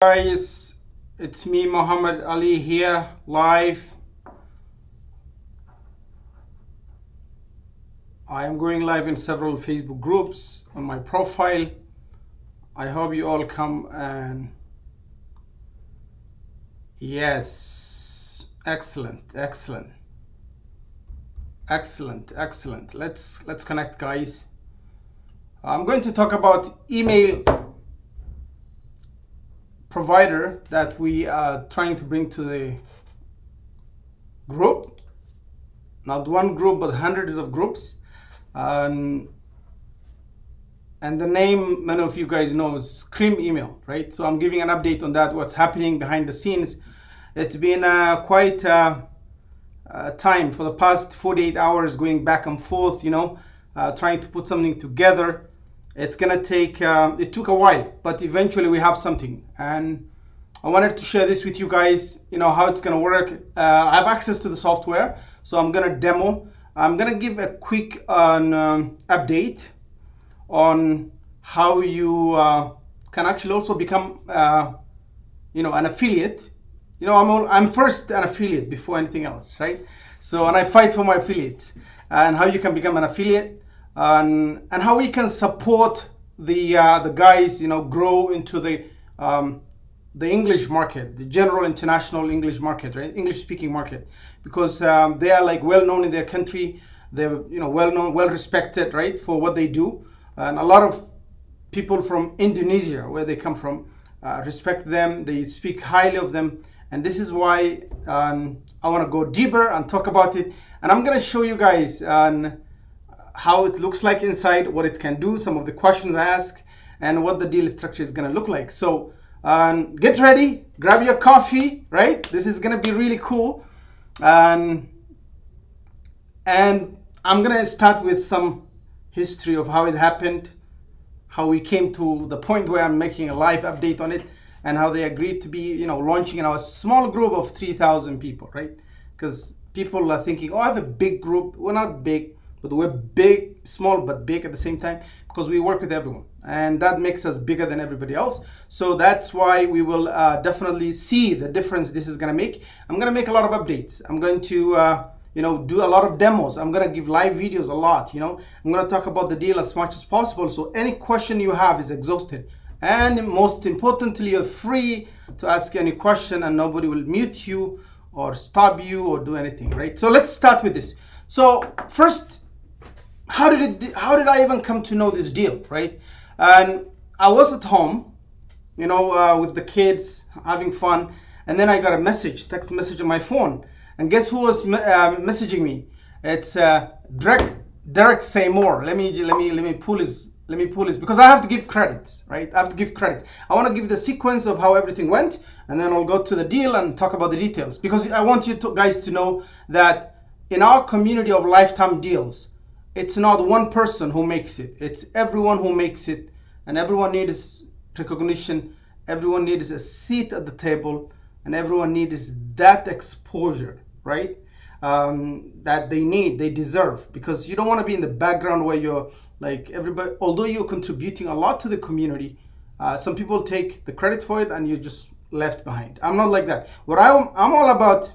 Guys, it's me, Muhammad Ali, here live. I am going live in several Facebook groups on my profile. I hope you all come and yes, excellent. Let's connect, guys. I'm going to talk about email provider that we are trying to bring to the group. Not one group, but hundreds of groups. And the name, many of you guys know, is Cream Email, right? So I'm giving an update on that, what's happening behind the scenes. It's been quite time for the past 48 hours going back and forth, trying to put something together. It's gonna take, it took a while, but eventually we have something. And I wanted to share this with you guys, how it's gonna work. I have access to the software, so I'm gonna demo. I'm gonna give a quick update on how you can actually also become, an affiliate. I'm first an affiliate before anything else, right? So, and I fight for my affiliates, and how you can become an affiliate, and how we can support the guys, grow into the English market, the general international English market, right? English speaking market, because they are like well known in their country. They're well known, well respected, right, for what they do. And a lot of people from Indonesia, where they come from, respect them. They speak highly of them, and this is why I want to go deeper and talk about it. And I'm gonna show you guys how it looks like inside, what it can do, some of the questions I ask, and what the deal structure is gonna look like. So get ready, grab your coffee, right? This is gonna be really cool. And I'm gonna start with some history of how it happened, how we came to the point where I'm making a live update on it, and how they agreed to be, launching in our small group of 3,000 people, right? Because people are thinking, oh, I have a big group. We're not big, but we're big, small, but big at the same time, because we work with everyone. And that makes us bigger than everybody else. So that's why we will definitely see the difference this is gonna make. I'm gonna make a lot of updates. I'm going to, do a lot of demos. I'm gonna give live videos a lot, I'm gonna talk about the deal as much as possible. So any question you have is exhausted. And most importantly, you're free to ask any question, and nobody will mute you or stop you or do anything, right? So let's start with this. So first, how did I even come to know this deal, right? And I was at home, with the kids having fun, and then I got a text message on my phone, and guess who was messaging me? It's Derek Seymour. Let me pull his because I have to give credits, right? I have to give credits. I want to give the sequence of how everything went, and then I'll go to the deal and talk about the details, because I want you guys to know that in our community of lifetime deals, it's not one person who makes it. It's everyone who makes it, and everyone needs recognition. Everyone needs a seat at the table, and everyone needs that exposure, right? That they deserve, because you don't want to be in the background where you're like everybody. Although you're contributing a lot to the community, some people take the credit for it, and you're just left behind. I'm not like that. What I'm all about,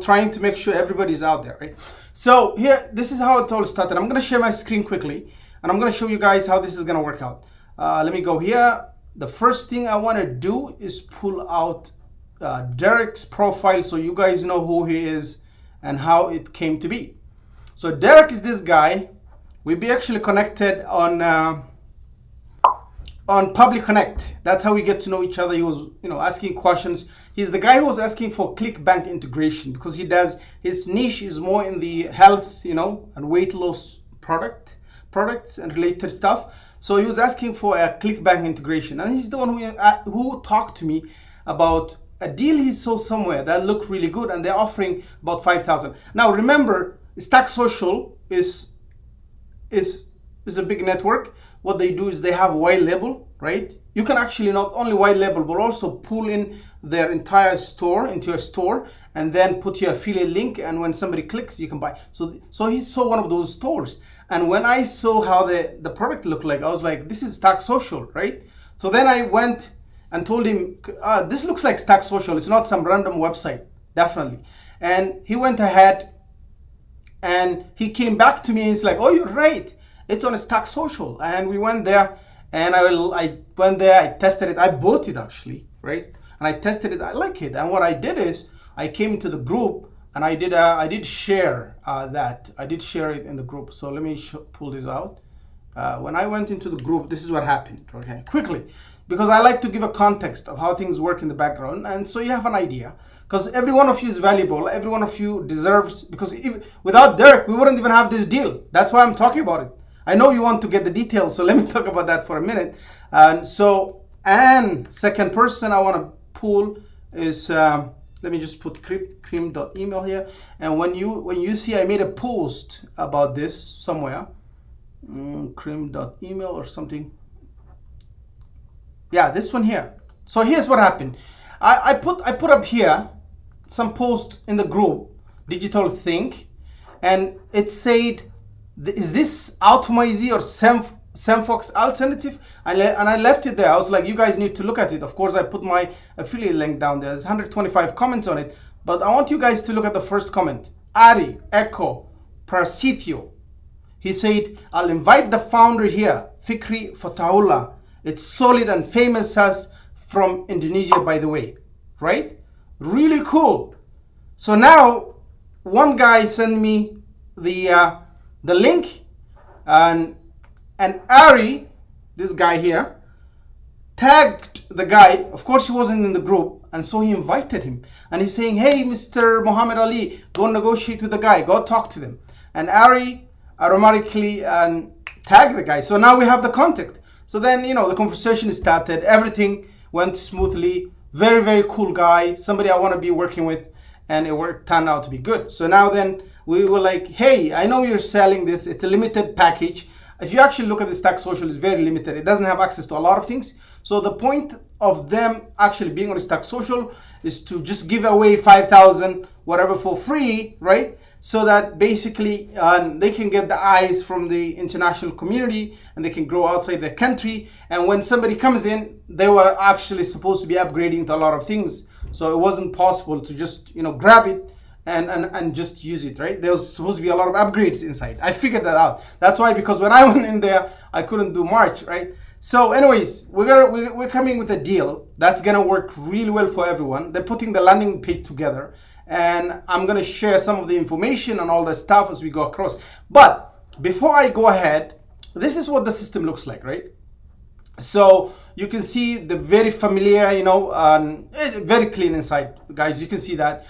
trying to make sure everybody's out there, right? So here, this is how it all started. I'm gonna share my screen quickly, and I'm gonna show you guys how this is gonna work out. Let me go here. The first thing I wanna do is pull out Derek's profile, so you guys know who he is and how it came to be. So Derek is this guy. We be actually connected on Public Connect. That's how we get to know each other. He was, asking questions. He's the guy who was asking for ClickBank integration, because his niche is more in the health, and weight loss products and related stuff. So he was asking for a ClickBank integration, and he's the one who talked to me about a deal he saw somewhere that looked really good, and they're offering about 5,000. Now remember, Stack Social is a big network. What they do is they have white label, right? You can actually not only white label, but also pull in their entire store into your store, and then put your affiliate link, and when somebody clicks, you can buy. So he saw one of those stores, and when I saw how the product looked like, I was like, this is Stack Social, right? So then I went and told him, this looks like Stack Social. It's not some random website, definitely. And he went ahead and he came back to me and he's like, oh, you're right. It's on Stack Social. And we went there and I went there, I tested it. I bought it actually, right? And I tested it, I like it. And what I did is I came to the group and I did share that. I did share it in the group. So let me pull this out. When I went into the group, this is what happened, okay? Quickly, because I like to give a context of how things work in the background, and so you have an idea. Because every one of you is valuable, every one of you deserves, because without Derek, we wouldn't even have this deal. That's why I'm talking about it. I know you want to get the details, so let me talk about that for a minute. And second person I want to pull is, let me just put cream.email here. And when you see I made a post about this somewhere, cream.email or something. Yeah, this one here. So here's what happened. I put up here some post in the group, Digital Think, and it said, is this Automizy or Semfox alternative? And I left it there. I was like, you guys need to look at it. Of course, I put my affiliate link down there. There's 125 comments on it, but I want you guys to look at the first comment. Ari, Echo, Prasitio. He said, I'll invite the founder here, Fikri Fatahullah. It's solid and famous as from Indonesia, by the way, right? Really cool. So now one guy sent me the link, and Ari, this guy here, tagged the guy. Of course, he wasn't in the group, and so he invited him. And he's saying, hey, Mr. Muhammad Ali, go negotiate with the guy, go talk to them. And Ari automatically tagged the guy. So now we have the contact. So then, the conversation started. Everything went smoothly. Very, very cool guy. Somebody I want to be working with. And it turned out to be good. So now then we were like, hey, I know you're selling this. It's a limited package. If you actually look at the Stack Social, it's very limited. It doesn't have access to a lot of things. So the point of them actually being on Stack Social is to just give away 5,000, whatever, for free, right? So that basically they can get the eyes from the international community and they can grow outside their country. And when somebody comes in, they were actually supposed to be upgrading to a lot of things. So it wasn't possible to just, grab it and just use it, right? There was supposed to be a lot of upgrades inside. I figured that out. That's why, because when I went in there, I couldn't do much, right? So anyways, we're coming with a deal that's gonna work really well for everyone. They're putting the landing page together, and I'm gonna share some of the information and all the stuff as we go across. But before I go ahead, this is what the system looks like, right? So you can see the very familiar, very clean inside, guys. You can see that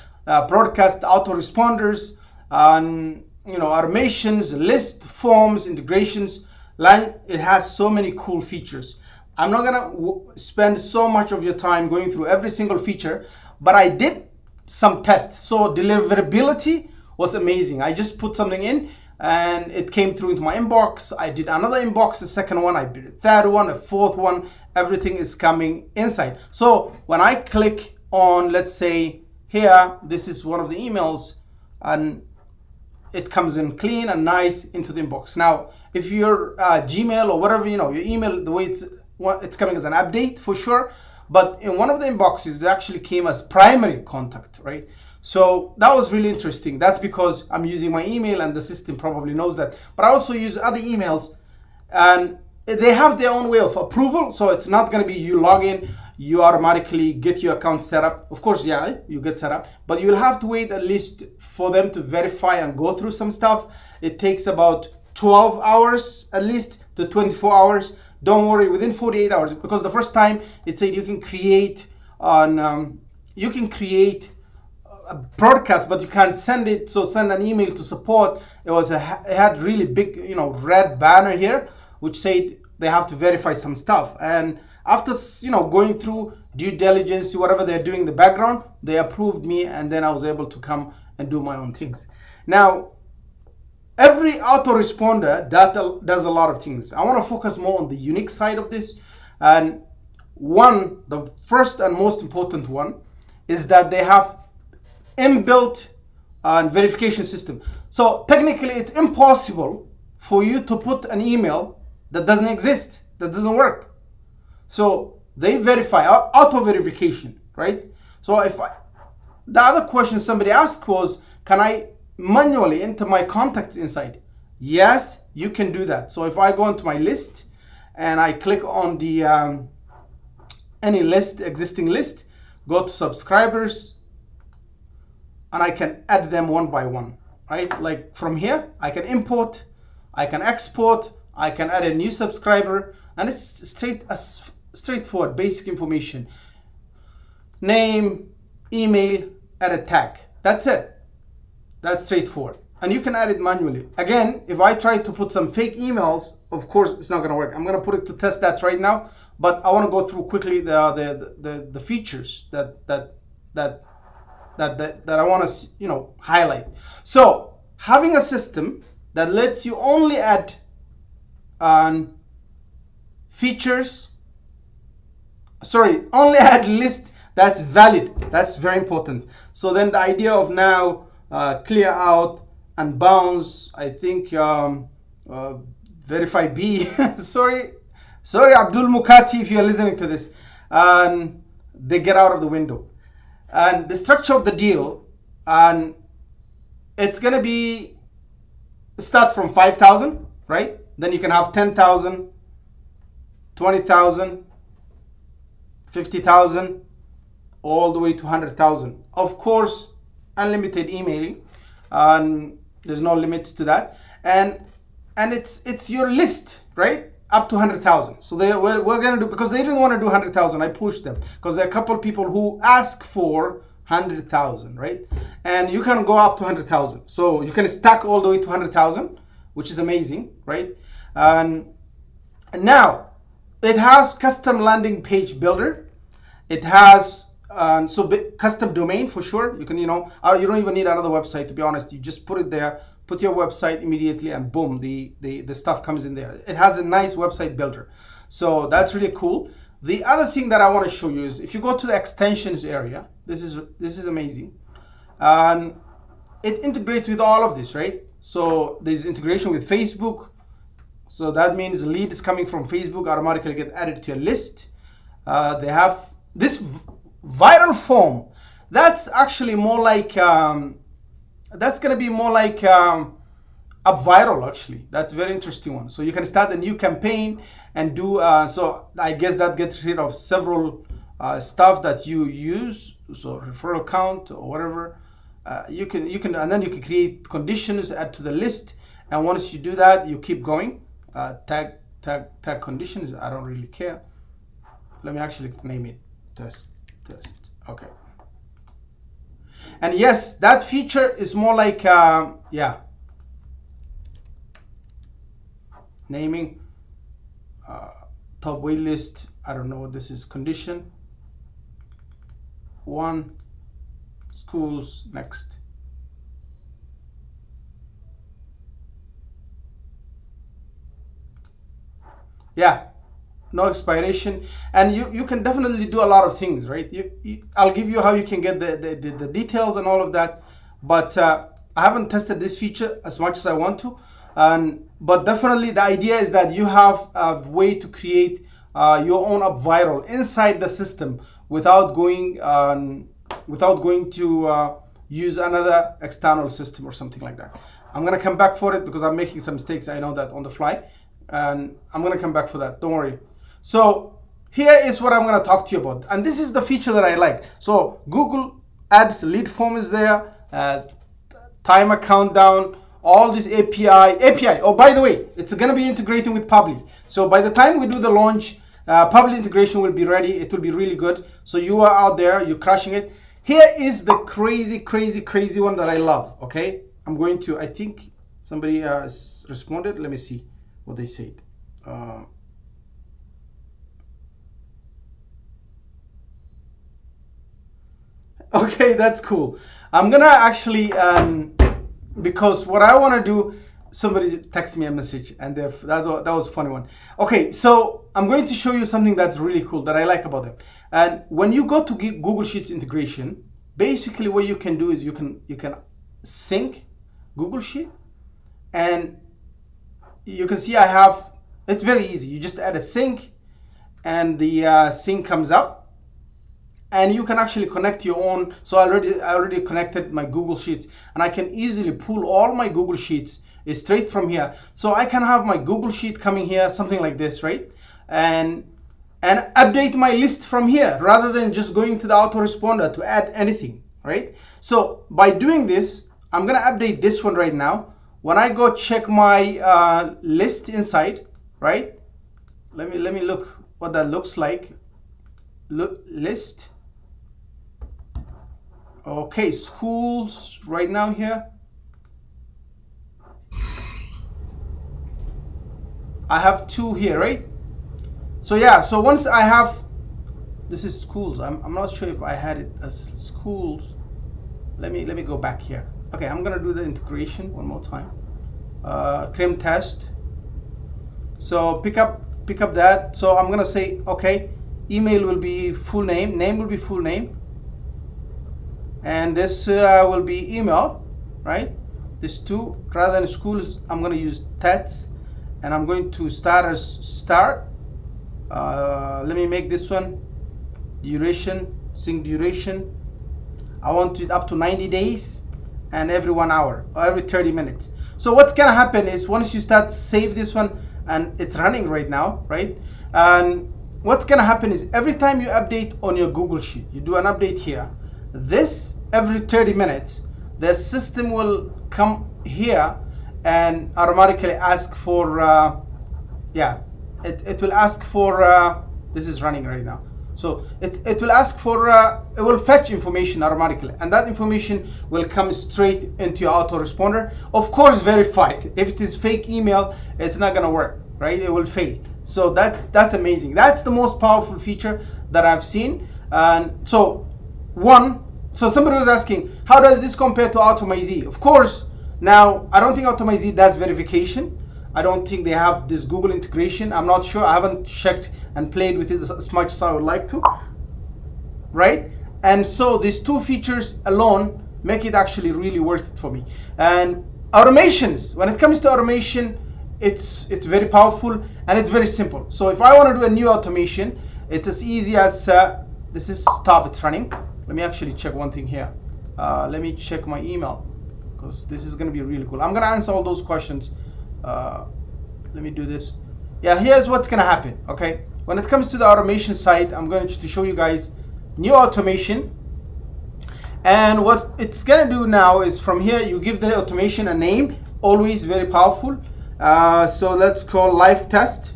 broadcast autoresponders, automations, list forms, integrations. It has so many cool features. I'm not gonna spend so much of your time going through every single feature, but I did some tests. So deliverability was amazing. I just put something in and it came through into my inbox. I did another inbox, the second one, I did a third one, a fourth one. Everything is coming inside. So when I click on, let's say here, this is one of the emails, and it comes in clean and nice into the inbox. Now, if your Gmail or whatever, your email, the way it's coming as an update for sure, but in one of the inboxes, it actually came as primary contact, right? So that was really interesting. That's because I'm using my email and the system probably knows that. But I also use other emails and they have their own way of approval. So it's not going to be you log in, you automatically get your account set up. Of course, yeah, you get set up, but you'll have to wait at least for them to verify and go through some stuff. It takes about 12 hours at least to 24 hours. Don't worry, within 48 hours, because the first time it said you can create a broadcast, but you can't send it. So send an email to support. It had really big, red banner here, which said they have to verify some stuff. And after, going through due diligence, whatever they're doing in the background, they approved me, and then I was able to come and do my own things. Now, every autoresponder does a lot of things. I want to focus more on the unique side of this. And the first and most important one is that they have inbuilt verification system. So technically, it's impossible for you to put an email that doesn't exist, that doesn't work. So they verify, auto verification, right? So the other question somebody asked was, can I manually enter my contacts inside? Yes, you can do that. So if I go into my list and I click on the any list, existing list, go to subscribers, and I can add them one by one, right? Like from here, I can import, I can export, I can add a new subscriber, and it's straightforward, basic information. Name, email, add a tag. That's it. That's straightforward. And you can add it manually. Again, if I try to put some fake emails, of course, it's not going to work. I'm going to put it to test that right now, but I want to go through quickly the features that I want to highlight. So having a system that lets you only add only add list that's valid. That's very important. So then the idea of now clear out and bounce, I think verify B. sorry Abdul Mukati, if you're listening to this, and they get out of the window. And the structure of the deal, and it's gonna be start from 5,000, right? Then you can have 10,000, 20,000, 50,000, all the way to 100,000. Of course, unlimited emailing, and there's no limits to that. And it's your list, right? Up to 100,000. So we're gonna do, because they didn't want to do 100,000. I pushed them because there are a couple of people who ask for 100,000, right? And you can go up to 100,000. So you can stack all the way to 100,000, which is amazing, right? And now it has custom landing page builder. It has custom domain for sure. You can, you don't even need another website, to be honest. You just put it there, put your website immediately, and boom, the stuff comes in there. It has a nice website builder. So that's really cool. The other thing that I want to show you is if you go to the extensions area, this is amazing. And it integrates with all of this, right? So there's integration with Facebook. So that means the lead is coming from Facebook automatically get added to your list. They have this viral form. That's actually more like that's gonna be more like a viral, actually. That's a very interesting one. So you can start a new campaign and do so I guess that gets rid of several stuff that you use, so referral count or whatever. You can and then you can create conditions, add to the list, and once you do that, you keep going. Tag conditions, I don't really care. Let me actually name it test. Okay. And yes, that feature is more like naming top wait list. I don't know what this is. Condition 1, schools, next. Yeah, no expiration, and you can definitely do a lot of things, right? I'll give you how you can get the details and all of that, but I haven't tested this feature as much as I want to, but definitely the idea is that you have a way to create your own up viral inside the system without going to use another external system or something like that. I'm gonna come back for it because I'm making some mistakes, I know that, on the fly, and I'm gonna come back for that, don't worry. So here is what I'm gonna talk to you about, and this is the feature that I like. So Google Ads lead form is there, timer countdown, all this API. Oh, by the way, it's gonna be integrating with Publi. So by the time we do the launch, Publi integration will be ready. It will be really good. So you are out there, you're crushing it. Here is the crazy one that I love, okay? I'm going to, I think somebody responded. Let me see what they said. Okay, that's cool. I'm gonna actually, because what I wanna do, somebody texted me a message, and that was a funny one. Okay, so I'm going to show you something that's really cool that I like about them. And when you go to Google Sheets integration, basically what you can do is you can sync Google Sheet, and you can see it's very easy. You just add a sync, and the sync comes up, and you can actually connect your own. So I already connected my Google Sheets, and I can easily pull all my Google Sheets straight from here. So I can have my Google Sheet coming here, something like this, right? And update my list from here rather than just going to the autoresponder to add anything, right? So by doing this, I'm gonna update this one right now. When I go check my list inside, right? Let me look what that looks like. Look, list. Okay, schools right now here. I have 2 here, right? So yeah, so once I have, this is schools. I'm not sure if I had it as schools. Let me go back here. Okay, I'm gonna do the integration one more time. Crim test. So pick up that. So I'm gonna say, okay, email will be full name, name will be full name, and this will be email, right? This 2, rather than schools, I'm gonna use TETs, and I'm going to start as start. Let me make this one duration, sync duration. I want it up to 90 days and every 1 hour or every 30 minutes. So what's gonna happen is once you start save this one, and it's running right now, right? And what's gonna happen is every time you update on your Google Sheet, you do an update here, this every 30 minutes, the system will come here and automatically ask for, it will ask for, this is running right now. So it will ask for, it will fetch information automatically, and that information will come straight into your autoresponder. Of course, verified. If it is fake email, it's not gonna work, right? It will fail. So that's amazing. That's the most powerful feature that I've seen. And so somebody was asking, how does this compare to Automate? Of course, now I don't think Automate does verification. I don't think they have this Google integration. I'm not sure. I haven't checked and played with it as much as I would like to, right? And so these 2 features alone make it actually really worth it for me. And automations, when it comes to automation, it's very powerful and it's very simple. So if I want to do a new automation, it's as easy as this is stop, it's running. Let me actually check one thing here. Let me check my email, because this is going to be really cool. I'm going to answer all those questions. Let me do this. Yeah, here's what's gonna happen. Okay, when it comes to the automation side, I'm going to show you guys new automation, and what it's gonna do now is from here you give the automation a name, always very powerful. So let's call live test,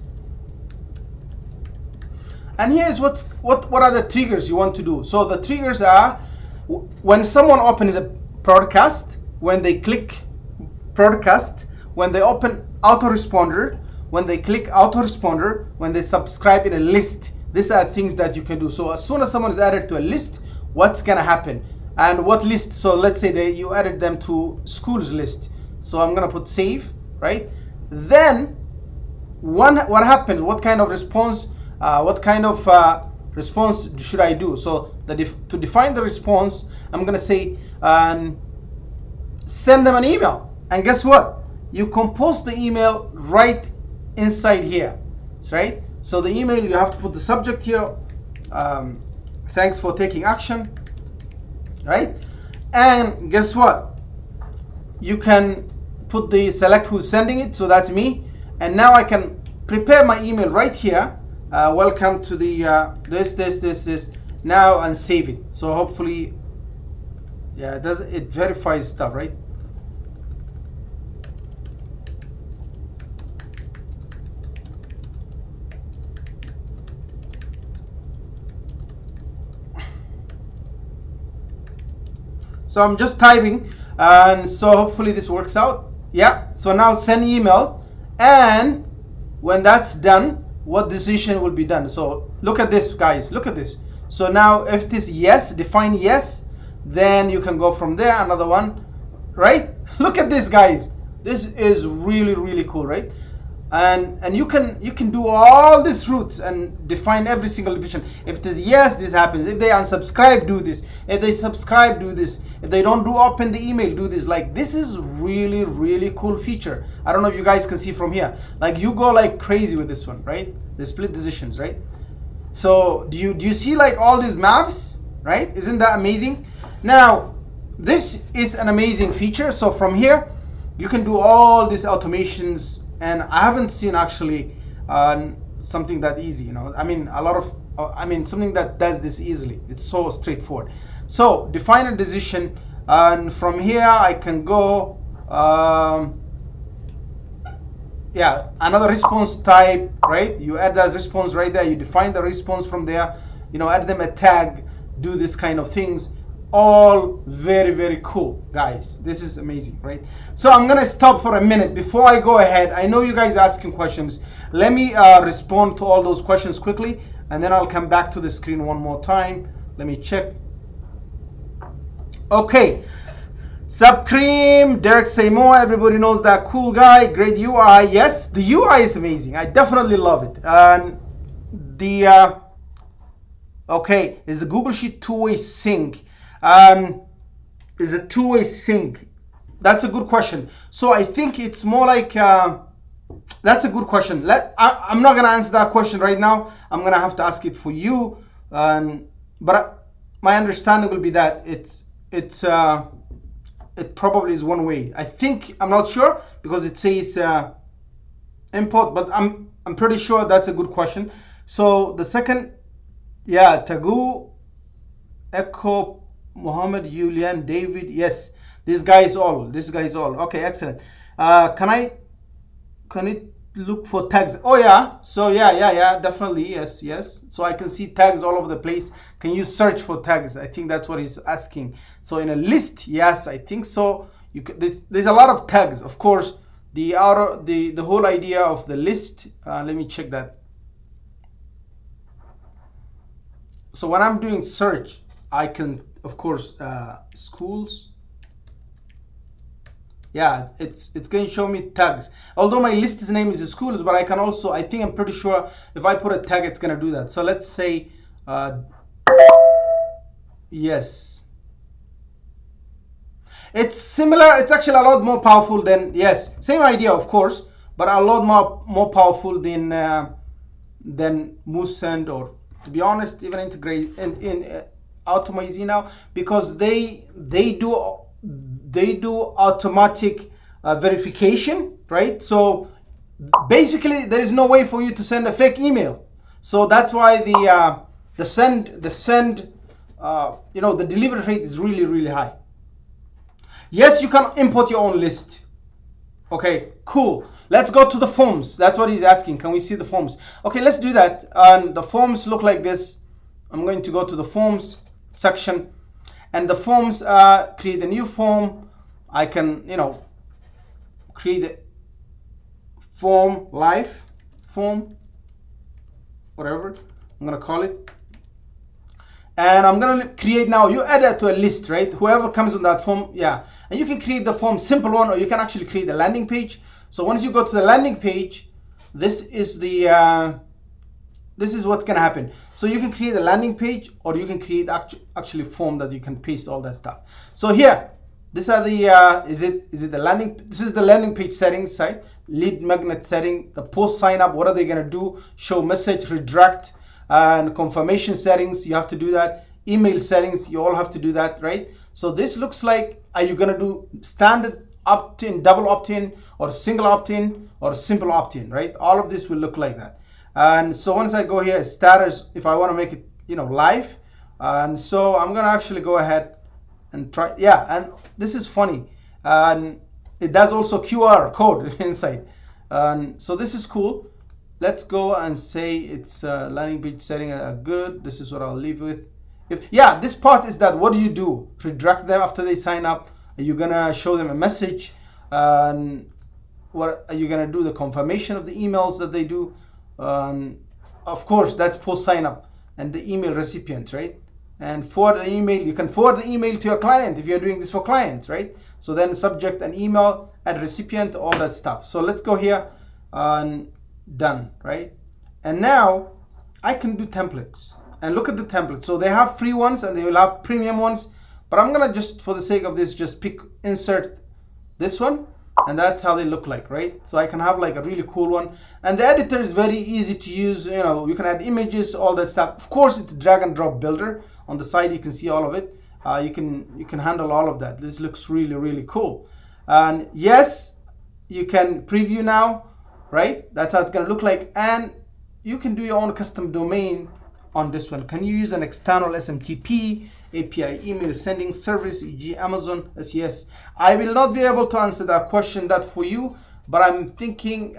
and here's what are the triggers you want to do. So the triggers are when someone opens a broadcast, when they click broadcast, when they open autoresponder, when they click autoresponder, when they subscribe in a list. These are things that you can do. So as soon as someone is added to a list, what's gonna happen? And what list? So let's say you added them to schools list. So I'm gonna put save, right? Then what happens? What kind of response? Response should I do? So to define the response, I'm gonna say send them an email. And guess what? You compose the email right inside here, right? So the email, you have to put the subject here. Thanks for taking action, right? And guess what? You can put the select who's sending it. So that's me. And now I can prepare my email right here. Welcome to the this now, and save it. So hopefully, yeah, it verifies stuff, right? So I'm just typing, and so hopefully this works out. Yeah, so now send email, and when that's done, what decision will be done? So look at this, guys, look at this. So now if it is yes, define yes, then you can go from there. Another one, right? Look at this, guys. This is really, really cool, right? And you can do all these routes and define every single division. If it is yes, this happens. If they unsubscribe, do this. If they subscribe, do this. If they don't open the email, do this. Like, this is really, really cool feature. I don't know if you guys can see from here. Like, you go like crazy with this one, right? The split decisions, right? So do you see like all these maps, right? Isn't that amazing? Now, this is an amazing feature. So from here, you can do all these automations, and I haven't seen actually something that easy, you know. I mean, something that does this easily. It's so straightforward. So define a decision, and from here I can go, yeah, another response type, right? You add that response right there. You define the response from there. You know, add them a tag, do this kind of things. All very, very cool, guys. This is amazing, right? So I'm gonna stop for a minute before I go ahead. I know you guys are asking questions. Let me respond to all those questions quickly, and then I'll come back to the screen one more time. Let me check. Okay. Sub Cream, Derek Seymour, everybody knows that cool guy. Great UI. Yes, the UI is amazing. I definitely love it. And the okay, is the Google Sheet two-way sync? Is a two-way sync? That's a good question. So I think it's more like that's a good question. I'm not gonna answer that question right now. I'm gonna have to ask it for you. But my understanding will be that it probably is one way. I think, I'm not sure because it says import, but I'm pretty sure that's a good question. So the second, yeah, Tagu, Echo, Mohammed, Julian, David, yes, this guy is all. Okay, excellent. Can it look for tags? Oh yeah, so yeah, definitely, yes. So I can see tags all over the place. Can you search for tags? I think that's what he's asking. So in a list, yes, I think so. You can, there's a lot of tags, of course. The whole idea of the list. Let me check that. So when I'm doing search, I can, of course, schools. Yeah, it's going to show me tags. Although my list's name is schools, but I can also, I'm pretty sure if I put a tag, it's going to do that. So let's say, yes. It's similar. It's actually a lot more powerful than, yes, same idea, of course, but a lot more powerful than Moosend, or to be honest, even integrate in Automate now, because they do automatic verification, right? So basically there is no way for you to send a fake email. So that's why the delivery rate is really, really high. Yes, you can import your own list. Okay, cool. Let's go to the forms. That's what he's asking. Can we see the forms? Okay, let's do that. And the forms look like this. I'm going to go to the forms section, and the forms create a new form. I can, create a form, live form, whatever I'm gonna call it. And I'm gonna create now, you add that to a list, right? Whoever comes on that form, yeah. And you can create the form, simple one, or you can actually create a landing page. So once you go to the landing page, this is what's gonna happen. So you can create a landing page, or you can create actually form that you can paste all that stuff. So here, these are the, this is the landing page settings, right? Lead magnet setting, the post sign up, what are they gonna do? Show message, redirect, and confirmation settings, you have to do that. Email settings, you all have to do that, right? So this looks like, are you gonna do standard opt-in, double opt-in, or single opt-in, or simple opt-in, right? All of this will look like that. And so once I go here, status, if I wanna make it, live, and so I'm gonna actually go ahead and try, yeah, and this is funny. And it does also QR code inside. And so this is cool. Let's go and say it's landing page setting good. This is what I'll leave with. This part is that, what do you do? Redirect them after they sign up? Are you gonna show them a message? What are you gonna do? The confirmation of the emails that they do? Of course, that's post sign up and the email recipient, right? And forward the email, you can forward the email to your client if you're doing this for clients, right? So then subject an email, add recipient, all that stuff. So let's go here and done, right? And now I can do templates, and look at the templates. So they have free ones and they will have premium ones, but I'm gonna just, for the sake of this, just insert this one, and that's how they look like, right? So I can have like a really cool one, and the editor is very easy to use. You know, you can add images, all that stuff. Of course, it's a drag and drop builder. On the side, you can see all of it. You can handle all of that. This looks really, really cool. And yes, you can preview now, right? That's how it's gonna look like, and you can do your own custom domain on this one. Can you use an external SMTP API email sending service, e.g. Amazon SES? I will not be able to answer that question for you, but I'm thinking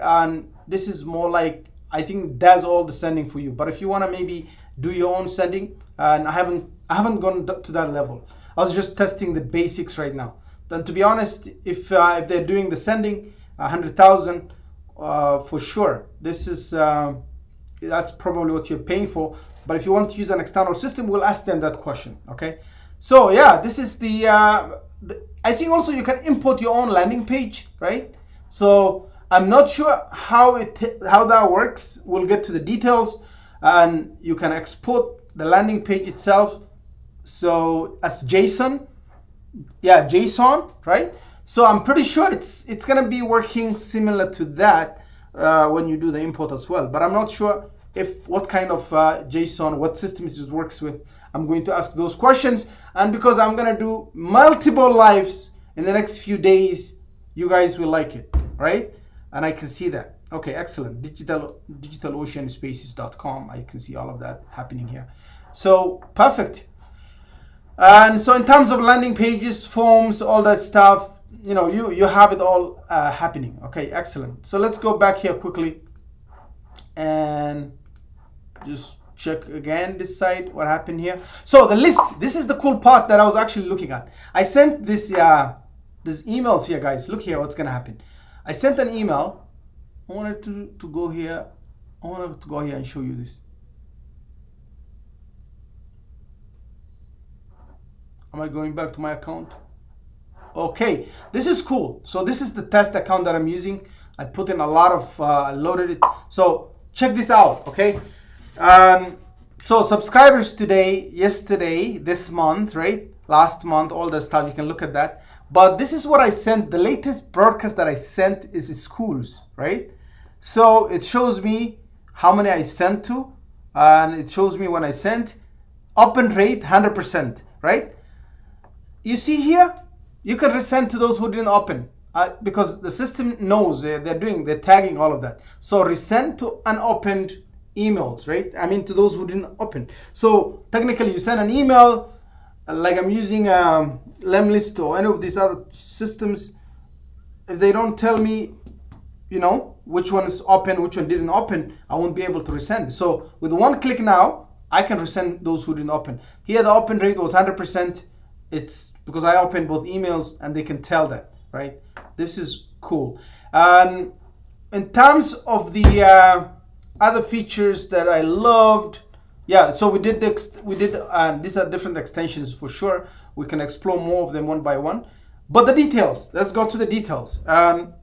this is more like, I think does all the sending for you. But if you want to maybe do your own sending, and I haven't gone to that level. I was just testing the basics right now. Then to be honest, if they're doing the sending 100,000 for sure, this is that's probably what you're paying for. But if you want to use an external system, we'll ask them that question. Okay. So yeah, this is the I think also you can import your own landing page, right? So I'm not sure how that works. We'll get to the details, and you can export the landing page itself. So as JSON, yeah, JSON, right? So I'm pretty sure it's gonna be working similar to that when you do the import as well. But I'm not sure what kind of JSON, what systems it works with. I'm going to ask those questions, and because I'm gonna do multiple lives in the next few days, you guys will like it, right? And I can see that. Okay, excellent. DigitalOceanSpaces.com. I can see all of that happening here. So perfect. And so in terms of landing pages, forms, all that stuff, you know, you have it all happening. Okay, excellent. So let's go back here quickly and just check again this side, what happened here. So the list, this is the cool part that I was actually looking at. I sent this emails here, guys. Look here, what's gonna happen. I sent an email. I wanted to go here. I wanted to go here and show you this. Am I going back to my account? Okay, this is cool. So this is the test account that I'm using. I put in a lot of, loaded it. So check this out, okay? So subscribers today, yesterday, this month, right? Last month, all the stuff, you can look at that. But this is what I sent. The latest broadcast that I sent is schools, right? So it shows me how many I sent to, and it shows me when I sent. Open rate, 100%, right? You see here, you can resend to those who didn't open because the system knows they're tagging all of that. So resend to unopened emails, right? I mean, to those who didn't open. So technically you send an email, like I'm using Lemlist or any of these other systems. If they don't tell me, you know, which one is open, which one didn't open, I won't be able to resend. So with one click now, I can resend those who didn't open. Here the open rate was 100%. It's because I opened both emails and they can tell that, right? This is cool. In terms of the other features that I loved, yeah, so we did these are different extensions for sure. We can explore more of them one by one. But the details, let's go to the details. And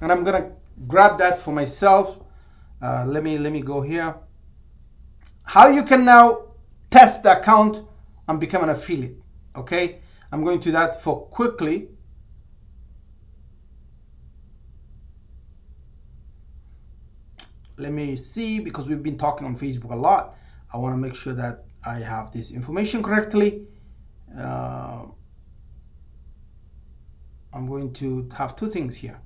I'm gonna grab that for myself. Let me go here. How you can now test the account and become an affiliate. Okay, I'm going to that for quickly. Let me see, because we've been talking on Facebook a lot. I want to make sure that I have this information correctly. I'm going to have two things here.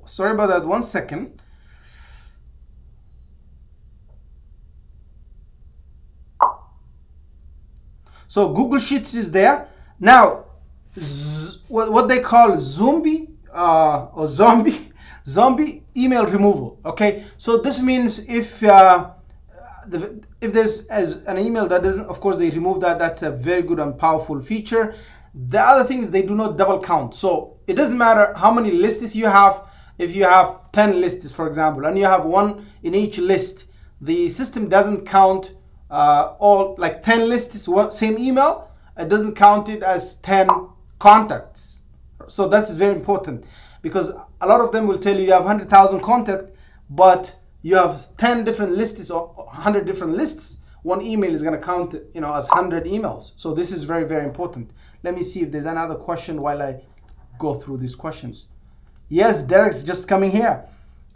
Sorry about that, 1 second. So Google Sheets is there. Now, what they call zombie or zombie email removal. Okay, so this means if there's an email that doesn't, of course they remove that. That's a very good and powerful feature. The other thing is they do not double count. So it doesn't matter how many lists you have. If you have 10 lists, for example, and you have one in each list, the system doesn't count all, like 10 lists, same email, it doesn't count it as 10 contacts. So that's very important, because a lot of them will tell you have 100,000 contacts, but you have 10 different lists or 100 different lists. one email is going to count, as 100 emails. So this is very, very important. Let me see if there's another question while I go through these questions. Yes, Derek's just coming here.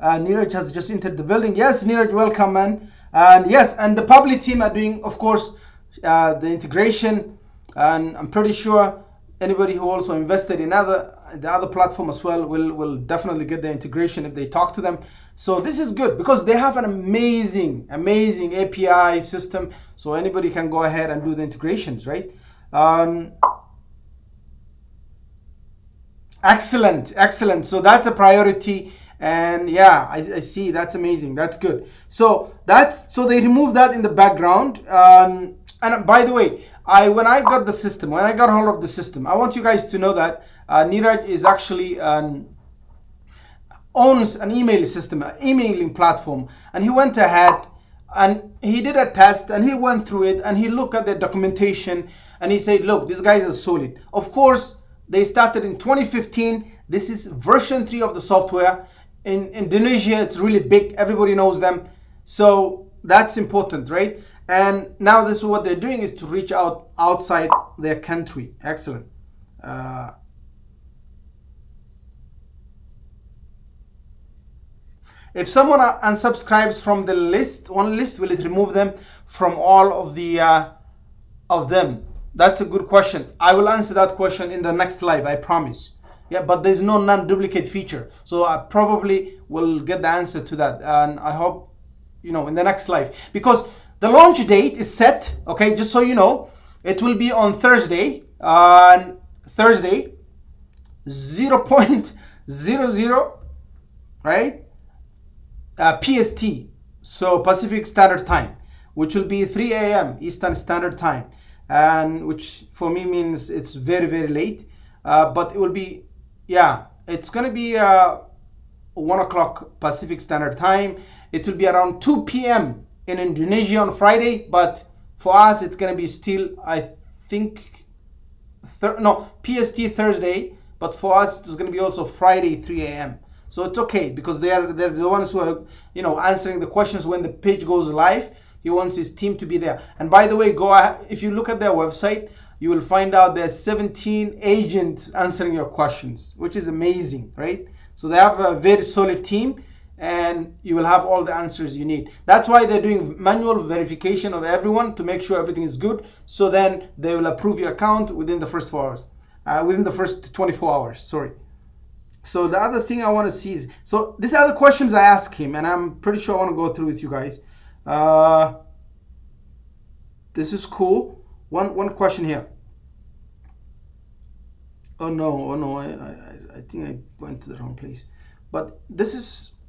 Neeraj has just entered the building. Yes, Neeraj, welcome, man. And yes, and the public team are doing, of course, the integration. And I'm pretty sure anybody who also invested in the other platform as well will definitely get the integration if they talk to them. So this is good because they have an amazing API system. So anybody can go ahead and do the integrations, right? Excellent. So that's a priority. And yeah, I see. That's amazing. That's good. So they remove that in the background. And by the way, when I got hold of the system, I want you guys to know that Neeraj is actually owns an email system, an emailing platform, and he went ahead and he did a test and he went through it and he looked at the documentation and he said, look, these guys are solid. Of course, they started in 2015. This is version 3 of the software. In Indonesia, it's really big. Everybody knows them. So that's important, right? And now this is what they're doing is to reach out outside their country. Excellent. If someone unsubscribes from the one list, will it remove them from all of them? That's a good question. I will answer that question in the next live, I promise. Yeah, but there's no non-duplicate feature. So I probably will get the answer to that. And I hope, in the next live. Because the launch date is set, okay, just so you know. It will be on Thursday. Thursday, 0.00, right? PST, so Pacific Standard Time, which will be 3 a.m. Eastern Standard Time, and which for me means it's very, very late. But it will be, it's going to be 1 o'clock Pacific Standard Time. It will be around 2 p.m. in Indonesia on Friday, but for us it's going to be still, I think, PST Thursday, but for us it's going to be also Friday 3 a.m. So it's okay because they're the ones who are answering the questions when the page goes live. He wants his team to be there. And by the way, if you look at their website, you will find out there's 17 agents answering your questions, which is amazing, right? So they have a very solid team and you will have all the answers you need. That's why they're doing manual verification of everyone to make sure everything is good. So then they will approve your account within the first 4 hours, within the first 24 hours, sorry. So the other thing I want to see is, so these are the questions I asked him, and I'm pretty sure I want to go through with you guys. This is cool. One question here. Oh no, I think I went to the wrong place. But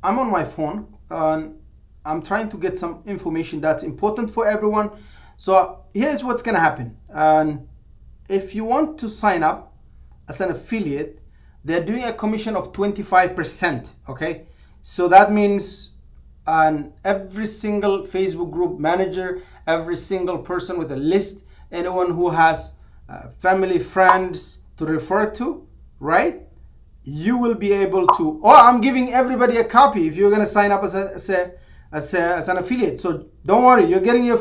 I'm on my phone, and I'm trying to get some information that's important for everyone. So here's what's going to happen. And if you want to sign up as an affiliate, they're doing a commission of 25%, okay? So that means every single Facebook group manager, every single person with a list, anyone who has family, friends to refer to, right? You will be able to, I'm giving everybody a copy if you're gonna sign up as an affiliate. So don't worry, you're getting your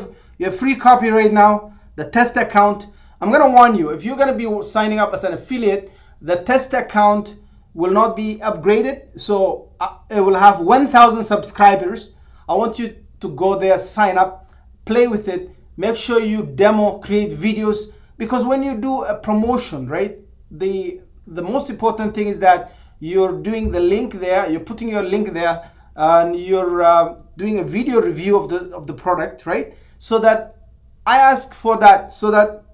free copy right now, the test account. I'm gonna warn you, if you're gonna be signing up as an affiliate, the test account will not be upgraded. So it will have 1,000 subscribers. I want you to go there, sign up, play with it. Make sure you demo, create videos, because when you do a promotion, right, the most important thing is that you're doing the link there, you're putting your link there, and you're doing a video review of the product, right? So that I ask for that, so that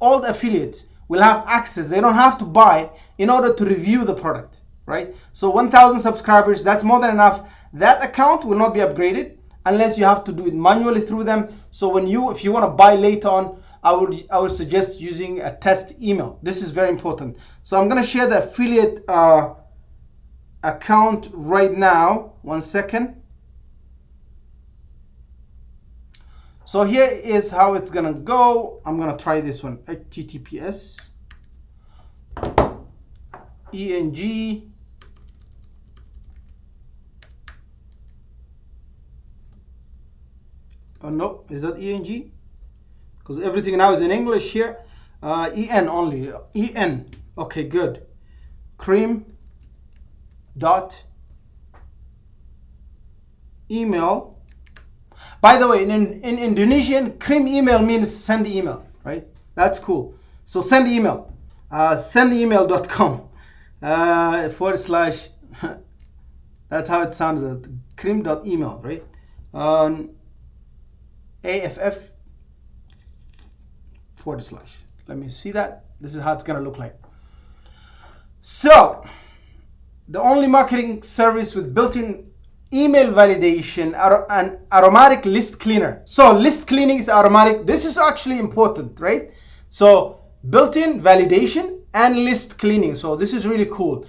all the affiliates will have access. They don't have to buy in order to review the product, right? So 1,000 subscribers, that's more than enough. That account will not be upgraded unless you have to do it manually through them. So if you want to buy later on, I would suggest using a test email. This is very important. So I'm going to share the affiliate account right now. 1 second. So here is how it's gonna go. I'm gonna try this one. HTTPS ENG Oh no, is that ENG? Because everything now is in English here. EN only. EN. Okay, good. Cream dot email. By the way, in Indonesian, cream email means send email, right? That's cool. So send email. Sendemail.com / that's how it sounds. Cream.email, right? AFF / let me see that. This is how it's gonna look like. So the only marketing service with built-in email validation and automatic list cleaner. So list cleaning is automatic. This is actually important, right? So built-in validation and list cleaning. So this is really cool.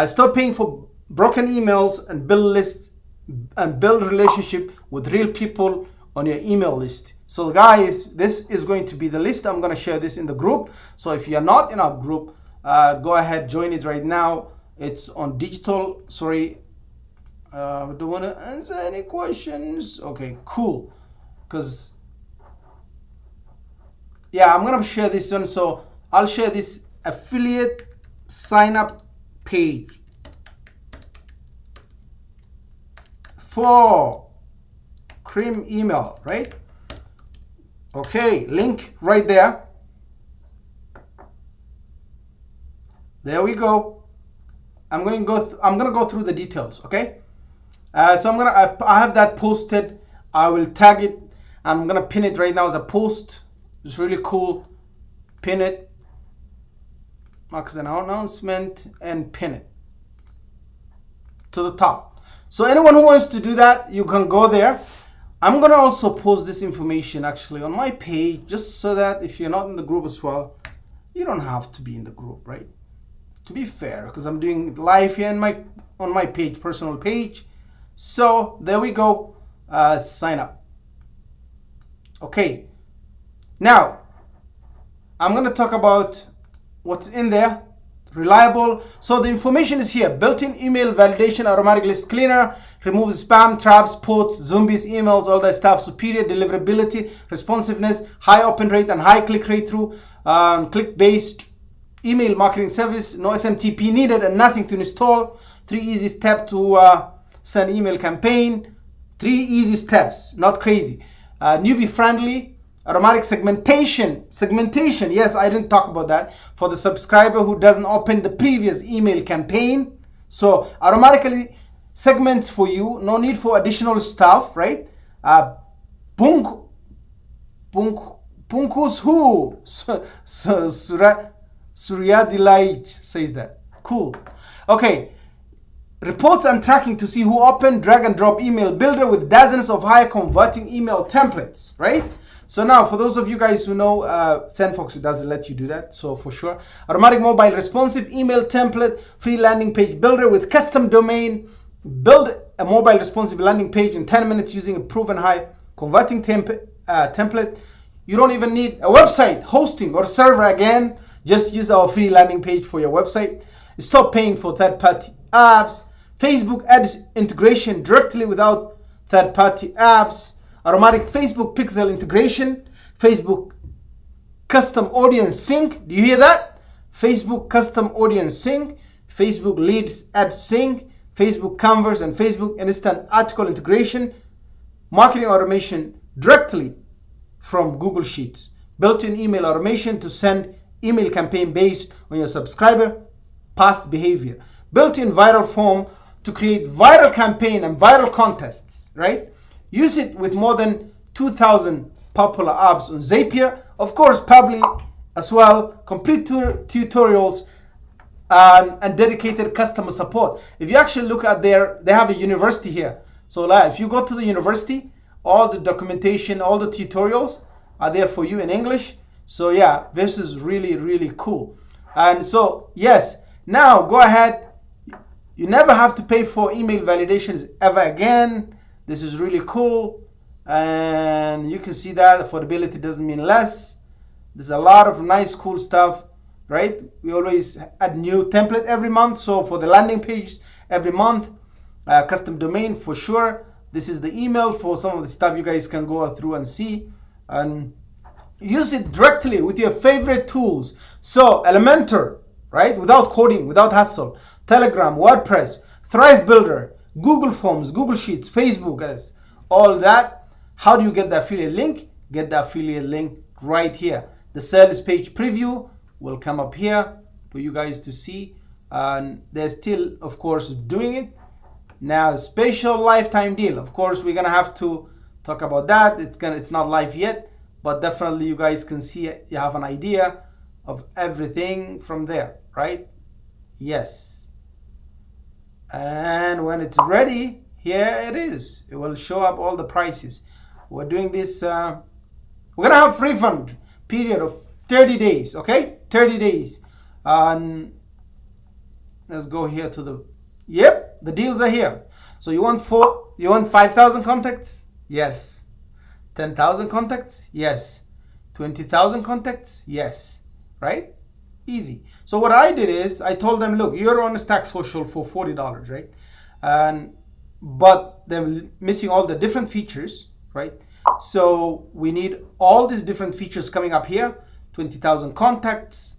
Stop paying for broken emails and build lists and build relationship with real people on your email list. So guys, this is going to be the list. I'm going to share this in the group. So if you're not in our group, go ahead, join it right now. It's on digital. Sorry, don't want to answer any questions. Okay, cool. Because yeah, I'm going to share this one. So I'll share this affiliate sign up page for Cream email, right? Okay, link right there. There we go. I'm going to go through the details, okay? So I have that posted. I will tag it. I'm going to pin it right now as a post. It's really cool. Pin it. Mark as an announcement and pin it to the top. So anyone who wants to do that, you can go there. I'm going to also post this information actually on my page, just so that if you're not in the group as well, you don't have to be in the group, right? To be fair, because I'm doing live here on my page, personal page. So there we go. Sign up. Okay. Now, I'm going to talk about what's in there. Reliable. So the information is here. Built-in email validation, automatic list cleaner, removes spam, traps, bots, zombies, emails, all that stuff. Superior deliverability, responsiveness, high open rate and high click rate through, click-based email marketing service, no SMTP needed and nothing to install. 3 easy steps to send email campaign. 3 easy steps, not crazy. Newbie friendly. Automatic segmentation, yes, I didn't talk about that, for the subscriber who doesn't open the previous email campaign. So automatically segments for you, no need for additional stuff, right? Punkus who? Suryadilai says that. Cool. Okay. Reports and tracking to see who opened, drag and drop email builder with dozens of high converting email templates, right? So now, for those of you guys who know, SendFox doesn't let you do that, so for sure. Automatic mobile responsive email template, free landing page builder with custom domain. Build a mobile responsive landing page in 10 minutes using a proven high converting template. You don't even need a website, hosting, or server again. Just use our free landing page for your website. Stop paying for third-party apps. Facebook ads integration directly without third-party apps. Automatic Facebook pixel integration, Facebook custom audience sync. Do you hear that? Facebook custom audience sync, Facebook leads ad sync, Facebook Canvas and Facebook instant article integration, marketing automation directly from Google Sheets, built-in email automation to send email campaign based on your subscriber past behavior, built-in viral form to create viral campaign and viral contests, right? Use it with more than 2,000 popular apps on Zapier. Of course, public as well. Complete tutorials and dedicated customer support. If you actually look at they have a university here. So if you go to the university, all the documentation, all the tutorials are there for you in English. So yeah, this is really, really cool. And so, yes, now go ahead. You never have to pay for email validations ever again. This is really cool, and you can see that affordability doesn't mean less. There's a lot of nice, cool stuff, right? We always add new template every month. So for the landing pages every month, custom domain for sure, This is the email for some of the stuff you guys can go through and see, and use it directly with your favorite tools. So Elementor, right? Without coding, without hassle. Telegram, WordPress, Thrive Builder, Google Forms, Google Sheets, Facebook, guys. All that. How do you get the affiliate link? Get the affiliate link right here. The sales page preview will come up here for you guys to see. And they're still, of course, doing it. Now, special lifetime deal. Of course, we're gonna have to talk about that. It's not live yet, but definitely you guys can see it. You have an idea of everything from there, right? Yes. And when it's ready, here it is. It will show up all the prices. We're doing this. We're gonna have refund period of 30 days. Okay, 30 days. Let's go here to the. Yep, the deals are here. So you want 5,000 contacts? Yes. 10,000 contacts? Yes. 20,000 contacts? Yes. Right? Easy. So what I did is I told them, look, you're on Stack Social for $40, right? But they're missing all the different features, right? So we need all these different features coming up here. 20,000 contacts,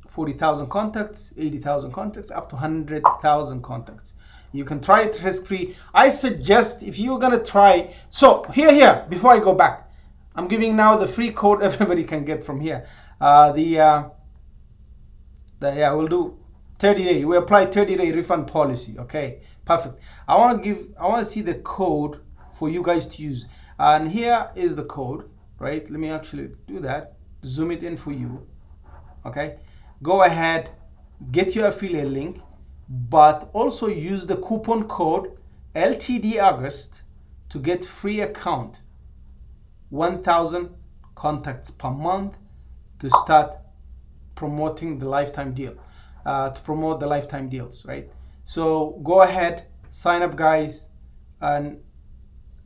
40,000 contacts, 80,000 contacts, up to 100,000 contacts. You can try it risk-free. I suggest if you're gonna try, so here, before I go back, I'm giving now the free code everybody can get from here. We'll do 30-day. We apply 30-day refund policy. Okay, perfect. I want to see the code for you guys to use. And here is the code, right? Let me actually do that. Zoom it in for you. Okay. Go ahead, get your affiliate link, but also use the coupon code LTD August to get free account. 1,000 contacts per month to start promoting the lifetime deal, to promote the lifetime deals, right? So go ahead, sign up, guys, and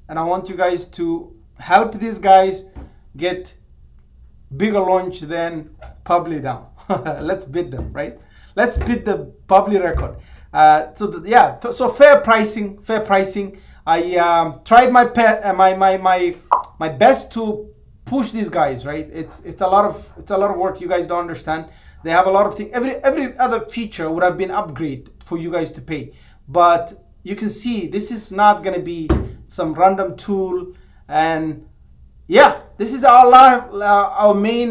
I want you guys to help these guys get bigger launch than Publi down. Let's beat them, right? Let's beat the Publi record. So fair pricing. I tried my best to push these guys, right? It's a lot of work. You guys don't understand. They have a lot of things. Every other feature would have been upgrade for you guys to pay, but you can see this is not gonna be some random tool. And yeah, this is our main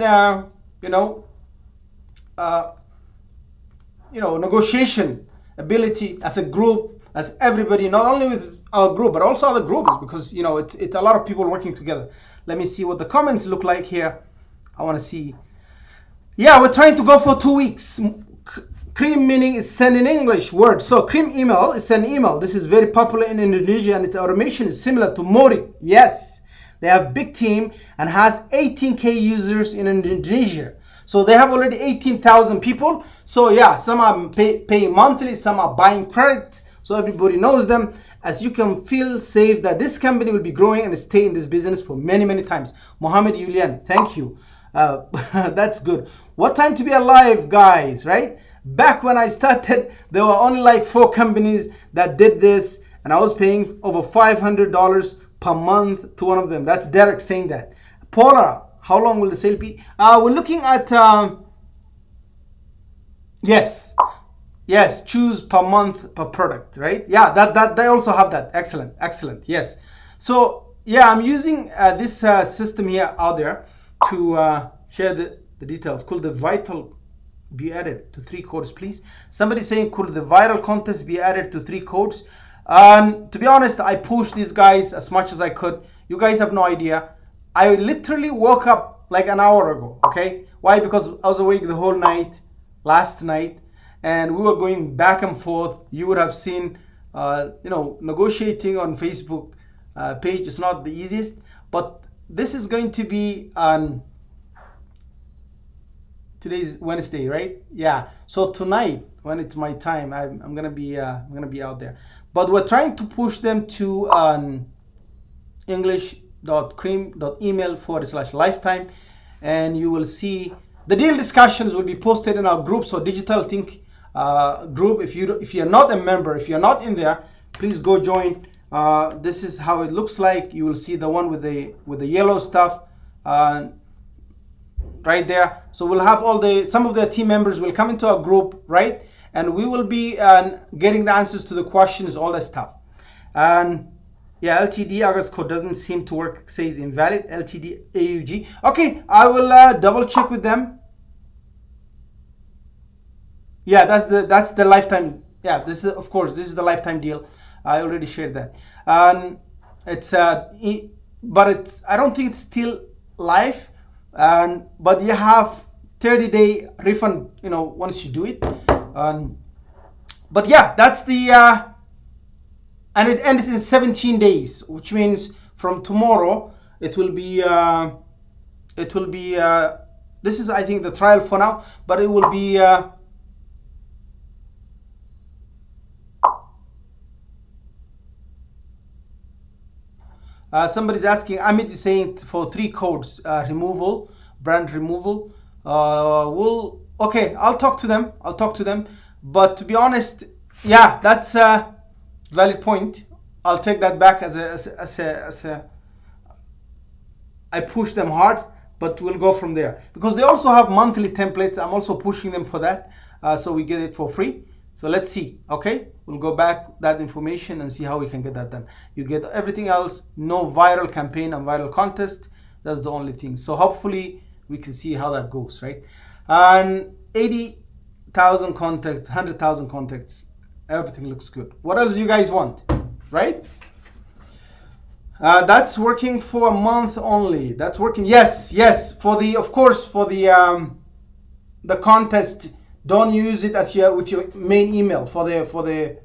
negotiation ability as a group, as everybody, not only with our group but also other groups, because it's a lot of people working together. Let me see what the comments look like here. I want to see. Yeah, we're trying to go for 2 weeks. Cream meaning is send in English word. So Cream email is send email. This is very popular in Indonesia, and its automation is similar to Mori. Yes, they have big team and has 18K users in Indonesia. So they have already 18,000 people. So yeah, some are paying monthly, some are buying credit. So everybody knows them. As you can feel safe that this company will be growing and stay in this business for many, many times. Mohammed Yulian, thank you. That's good. What time to be alive, guys, right? Back when I started, there were only like 4 companies that did this, and I was paying over $500 per month to one of them. That's Derek saying that. Paula, how long will the sale be? We're looking at, yes, choose per month per product, right? Yeah, that they also have that. Excellent. Yes. So yeah, I'm using this system here out there to share the details. Could the vital be added to 3 codes, please? Somebody saying, could the viral contest be added to 3 codes? To be honest, I pushed these guys as much as I could. You guys have no idea. I literally woke up like an hour ago, okay? Why? Because I was awake the whole night, last night, and we were going back and forth. You would have seen, negotiating on Facebook page is not the easiest, but this is going to be on today's Wednesday, right? Yeah. So tonight, when it's my time, I'm gonna be out there. But we're trying to push them to english.cream.email/lifetime, and you will see the deal discussions will be posted in our group. So Digital Think group. If you're not a member, if you're not in there, please go join. This is how it looks like. You will see the one with the yellow stuff right there. So we'll have some of the team members will come into a group, right? And we will be getting the answers to the questions, all that stuff. And yeah, LTD August code doesn't seem to work, it says invalid. LTD AUG. Okay, I will double check with them. Yeah, that's the lifetime. Yeah, this is, of course, this is the lifetime deal. I already shared that. It's but it's, I don't think it's still live. But you have 30-day refund, you know, once you do it. But yeah, that's the and it ends in 17 days, which means from tomorrow it will be this is, I think, the trial for now, but it will be somebody's asking, Amit is saying for 3 codes removal, brand removal. Okay, I'll talk to them. But to be honest, yeah, that's a valid point. I'll take that back as a I push them hard, but we'll go from there, because they also have monthly templates. I'm also pushing them for that, so we get it for free. So let's see. Okay, we'll go back that information and see how we can get that done. You get everything else, no viral campaign and viral contest. That's the only thing. So hopefully we can see how that goes, right? And 80,000 contacts, 100,000 contacts, everything looks good. What else do you guys want, right? That's working for a month only. That's working. Yes. For the, of course, for the contest. Don't use it as with your main email for the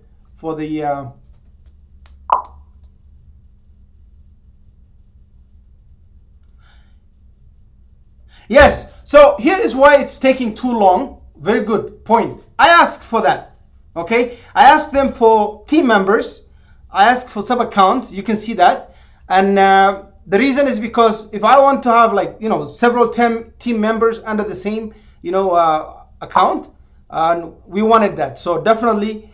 Yes. So here is why it's taking too long. Very good point. I asked for that. Okay. I asked them for team members. I asked for sub accounts. You can see that. And the reason is because if I want to have, like, you know, several team members under the same, you know, account, and we wanted that. So definitely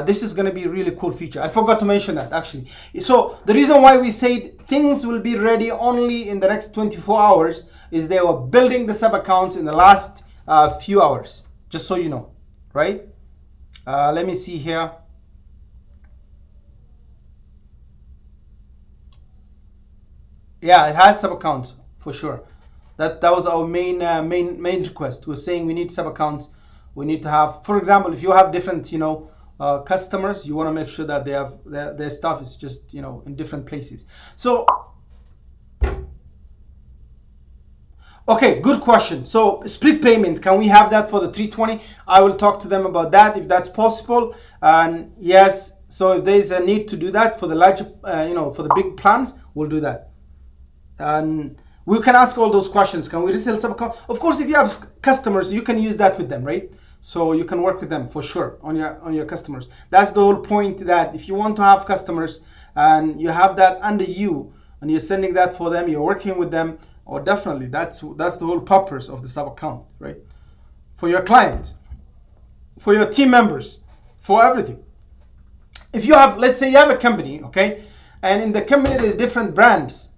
this is going to be a really cool feature. I forgot to mention that, actually. So the reason why we said things will be ready only in the next 24 hours is they were building the sub accounts in the last few hours, just so you know, right? Let me see here. Yeah, it has sub accounts for sure. That was our main request. We're saying we need sub accounts. We need to have, for example, if you have different, you know, customers, you want to make sure that they have their stuff is just, you know, in different places. So, okay, good question. So split payment, can we have that for the 320? I will talk to them about that if that's possible. And yes, so if there's a need to do that for the large, you know, for the big plans, we'll do that. And we can ask all those questions. Can we resell sub account? Of course, if you have customers, you can use that with them, right? So you can work with them for sure on your customers. That's the whole point, that if you want to have customers and you have that under you and you're sending that for them, you're working with them, or definitely that's the whole purpose of the sub account, right? For your client, for your team members, for everything. If you have, let's say you have a company, okay, and in the company there's different brands,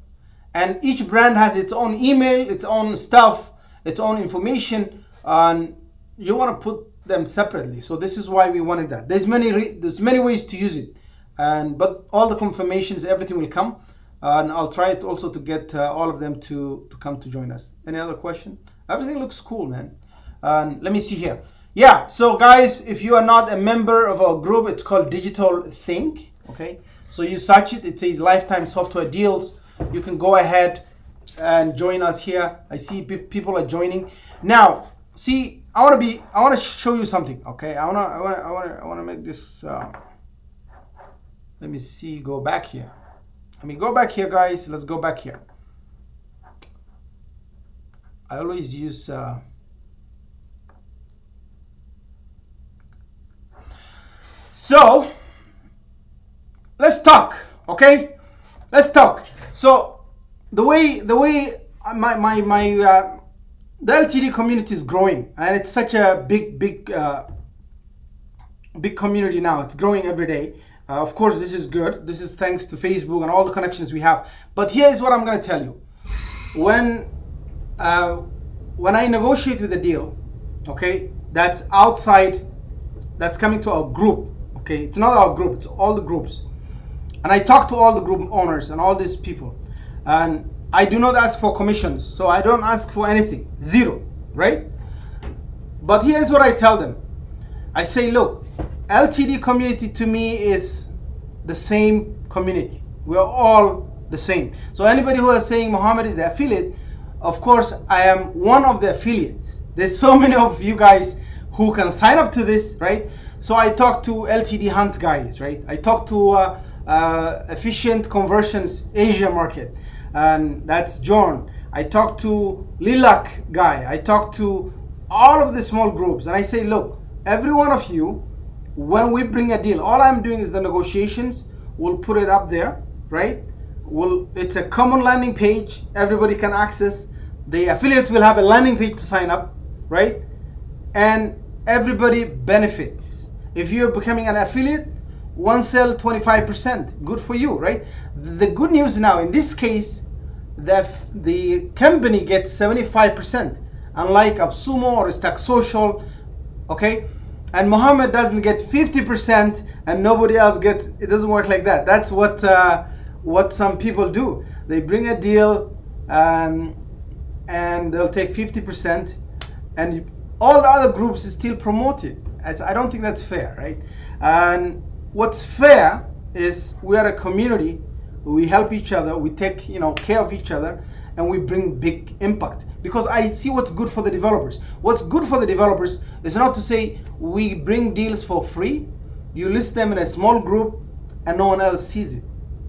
and each brand has its own email, its own stuff, its own information, and you want to put them separately. So this is why we wanted that. There's many ways to use it, but all the confirmations, everything will come, and I'll try it also to get all of them to come to join us. Any other question? Everything looks cool, man. Let me see here. Yeah, so guys, if you are not a member of our group, it's called Digital Think. Okay, so you search it. It says Lifetime Software Deals. You can go ahead and join us here. I see people are joining now. See, I want to show you something. Okay, I want to make this. Let me see. Go back here. Let me go back here, guys. Let's go back here. I always use. So let's talk. Okay, let's talk. So the way the LTD community is growing, and it's such a big community now. It's growing every day. Of course, this is good. This is thanks to Facebook and all the connections we have. But here is what I'm going to tell you. When I negotiate with a deal, okay, that's outside, that's coming to our group, okay, it's not our group, it's all the groups. And I talk to all the group owners and all these people. And I do not ask for commissions, so I don't ask for anything, zero, right? But here's what I tell them. I say, look, LTD community to me is the same community. We're all the same. So anybody who is saying Muhammad is the affiliate, of course, I am one of the affiliates. There's so many of you guys who can sign up to this, right? So I talk to LTD Hunt guys, right? I talk to Efficient Conversions Asia Market, and that's John. I talk to Lilac guy. I talk to all of the small groups, and I say, look, every one of you, when we bring a deal, all I'm doing is the negotiations. We'll put it up there, right? It's a common landing page. Everybody can access. The affiliates will have a landing page to sign up, right? And everybody benefits. If you're becoming an affiliate, one sell 25%. Good for you, right? The good news now, in this case, the company gets 75%, unlike AppSumo or Stack Social, okay? And Muhammad doesn't get 50% and nobody else gets. It doesn't work like that. That's what some people do. They bring a deal and they'll take 50%, and all the other groups still promote it. I don't think that's fair, right? And what's fair is we are a community. We help each other. We take care of each other, and we bring big impact. Because I see what's good for the developers. What's good for the developers is not to say we bring deals for free. You list them in a small group and no one else sees it,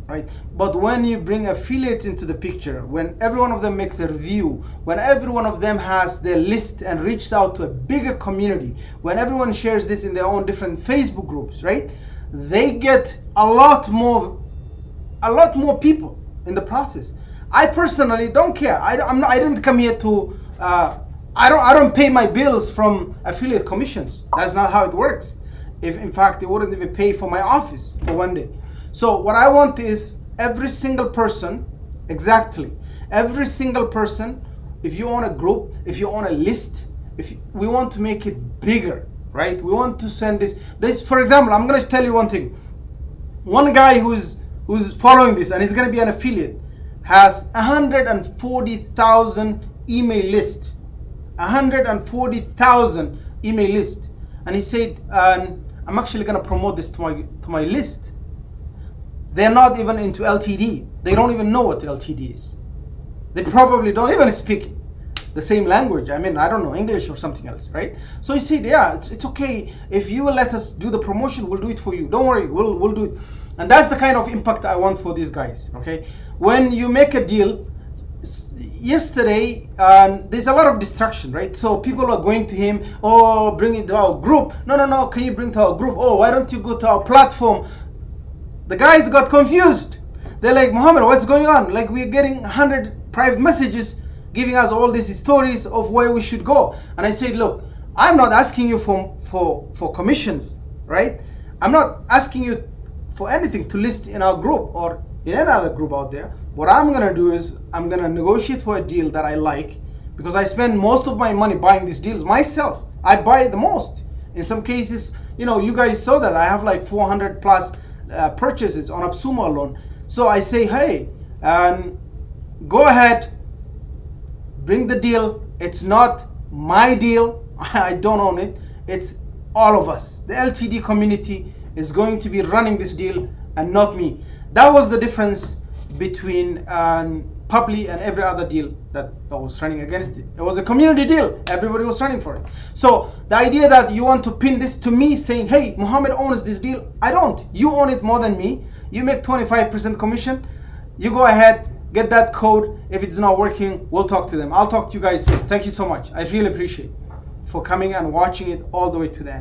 right? But when you bring affiliates into the picture, when every one of them makes a review, when every one of them has their list and reaches out to a bigger community, when everyone shares this in their own different Facebook groups, right? They get a lot more people in the process. I personally don't care. I didn't come here to. I don't pay my bills from affiliate commissions. That's not how it works. If in fact they wouldn't even pay for my office for one day. So what I want is every single person, exactly, every single person. If you own a group, if you own a list, we want to make it bigger, right? We want to send this. For example, I'm going to tell you one thing. One guy who's following this and he's going to be an affiliate has 140,000 email list. 140,000 email list. And he said, I'm actually going to promote this to my list. They're not even into LTD. They don't even know what LTD is. They probably don't even speak the same language. I mean, I don't know, English or something else, right? So he said, yeah, it's okay. If you will let us do the promotion, we'll do it for you. Don't worry, we'll do it. And that's the kind of impact I want for these guys, okay? When you make a deal, yesterday, there's a lot of distraction, right? So people are going to him, oh, bring it to our group. No, can you bring to our group? Oh, why don't you go to our platform? The guys got confused. They're like, Muhammad, what's going on? Like, we're getting 100 private messages giving us all these stories of where we should go. And I said, look, I'm not asking you for commissions, right? I'm not asking you for anything to list in our group or in any other group out there. What I'm gonna do is I'm gonna negotiate for a deal that I like, because I spend most of my money buying these deals myself. I buy the most. In some cases, you guys saw that I have like 400 plus purchases on AppSumo alone. So I say, hey, go ahead, bring the deal. It's not my deal. I don't own it. It's all of us. The LTD community is going to be running this deal and not me. That was the difference between Publi and every other deal that was running against it. It was a community deal. Everybody was running for it. So the idea that you want to pin this to me saying, hey, Muhammad owns this deal, I don't. You own it more than me. You make 25% commission. You go ahead, get that code. If it's not working, we'll talk to them. I'll talk to you guys soon. Thank you so much. I really appreciate for coming and watching it all the way to the end.